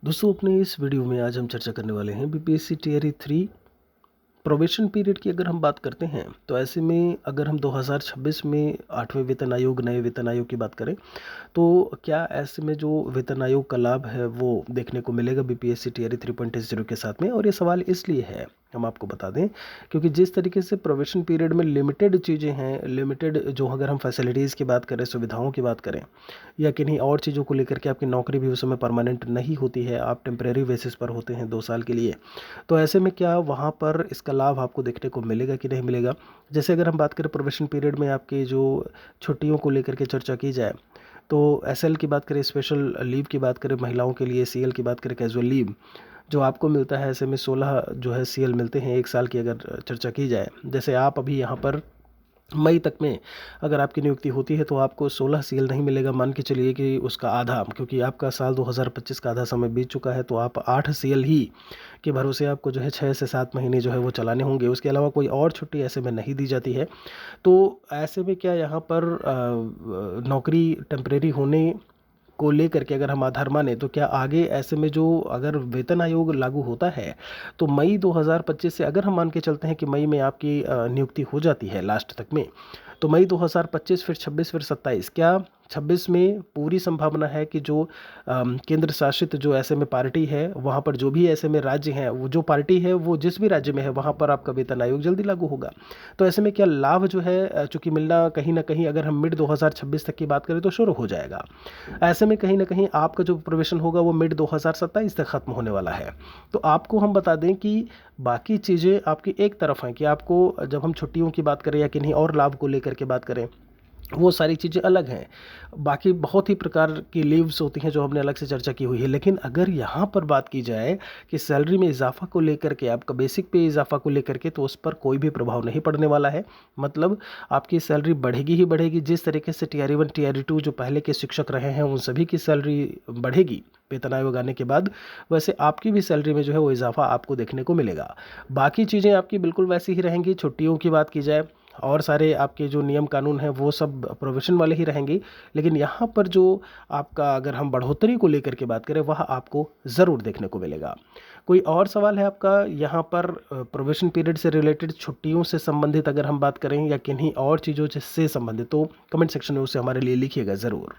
दोस्तों, अपने इस वीडियो में आज हम चर्चा करने वाले हैं बीपीएससी टियर 3 प्रोबेशन पीरियड की। अगर हम बात करते हैं तो ऐसे में अगर हम 2026 में 8वें वेतन आयोग, नए वेतन आयोग की बात करें तो क्या ऐसे में जो वेतन आयोग का लाभ है वो देखने को मिलेगा बीपीएससी टियर 3.0 के साथ में। और ये सवाल इसलिए है, हम आपको बता दें, क्योंकि जिस तरीके से प्रोबेशन पीरियड में लिमिटेड चीज़ें हैं, लिमिटेड जो अगर हम फैसिलिटीज़ की बात करें, सुविधाओं की बात करें या किन्हीं और चीज़ों को लेकर के, आपकी नौकरी भी उस समय परमानेंट नहीं होती है, आप टेम्परेरी बेसिस पर होते हैं 2 साल के लिए। तो ऐसे में क्या वहाँ पर इसका लाभ आपको देखने को मिलेगा कि नहीं मिलेगा। जैसे अगर हम बात करें प्रोबेशन पीरियड में आपकी जो छुट्टियों को लेकर के चर्चा की जाए तो एसएल की बात करें, स्पेशल लीव की बात करें महिलाओं के लिए, सीएल की बात करें, कैजुअल लीव जो आपको मिलता है, ऐसे में 16 जो है सीएल मिलते हैं 1 साल की। अगर चर्चा की जाए, जैसे आप अभी यहाँ पर मई तक में अगर आपकी नियुक्ति होती है तो आपको 16 सीएल नहीं मिलेगा। मान के चलिए कि उसका आधा, क्योंकि आपका साल 2025 का आधा समय बीत चुका है, तो आप 8 सीएल ही के भरोसे आपको जो है 6 से 7 महीने जो है वो चलाने होंगे। उसके अलावा कोई और छुट्टी ऐसे में नहीं दी जाती है। तो ऐसे में क्या यहाँ पर नौकरी टेम्परेरी होने को लेकर के अगर हम आधार माने तो क्या आगे ऐसे में जो अगर वेतन आयोग लागू होता है तो मई 2025 से अगर हम मान के चलते हैं कि मई में आपकी नियुक्ति हो जाती है लास्ट तक में, तो मई 2025, फिर 26, फिर 27, क्या 26 में पूरी संभावना है कि जो केंद्र शासित जो ऐसे में पार्टी है वहाँ पर जो भी ऐसे में राज्य हैं, वो जो पार्टी है वो जिस भी राज्य में है वहाँ पर आपका वेतन आयोग जल्दी लागू होगा। तो ऐसे में क्या लाभ जो है चूंकि मिलना कहीं ना कहीं अगर हम मिड 2026 तक की बात करें तो शुरू हो जाएगा। ऐसे में कहीं ना कहीं आपका जो प्रोविशन होगा वो मिड 2027 तक ख़त्म होने वाला है। तो आपको हम बता दें कि बाकी चीज़ें आपकी एक तरफ हैं कि आपको जब हम छुट्टियों की बात करें या किन्हीं और लाभ को लेकर के बात करें, वो सारी चीज़ें अलग हैं। बाकी बहुत ही प्रकार की लीव्स होती हैं जो हमने अलग से चर्चा की हुई है। लेकिन अगर यहाँ पर बात की जाए कि सैलरी में इजाफा को लेकर के, आपका बेसिक पे इजाफा को लेकर के, तो उस पर कोई भी प्रभाव नहीं पड़ने वाला है। मतलब आपकी सैलरी बढ़ेगी ही बढ़ेगी। जिस तरीके से टीआर 1 टीआर 2 जो पहले के शिक्षक रहे हैं उन सभी की सैलरी बढ़ेगी वेतन आयोग आने के बाद, वैसे आपकी भी सैलरी में जो है वो इजाफा आपको देखने को मिलेगा। बाकी चीज़ें आपकी बिल्कुल वैसी ही रहेंगी। छुट्टियों की बात की जाए और सारे आपके जो नियम कानून हैं वो सब प्रोविशन वाले ही रहेंगे। लेकिन यहाँ पर जो आपका अगर हम बढ़ोतरी को लेकर के बात करें वह आपको ज़रूर देखने को मिलेगा। कोई और सवाल है आपका यहाँ पर प्रोविशन पीरियड से रिलेटेड, छुट्टियों से संबंधित अगर हम बात करें या किन्हीं और चीज़ों से संबंधित, तो कमेंट सेक्शन में उसे हमारे लिए लिखिएगा ज़रूर।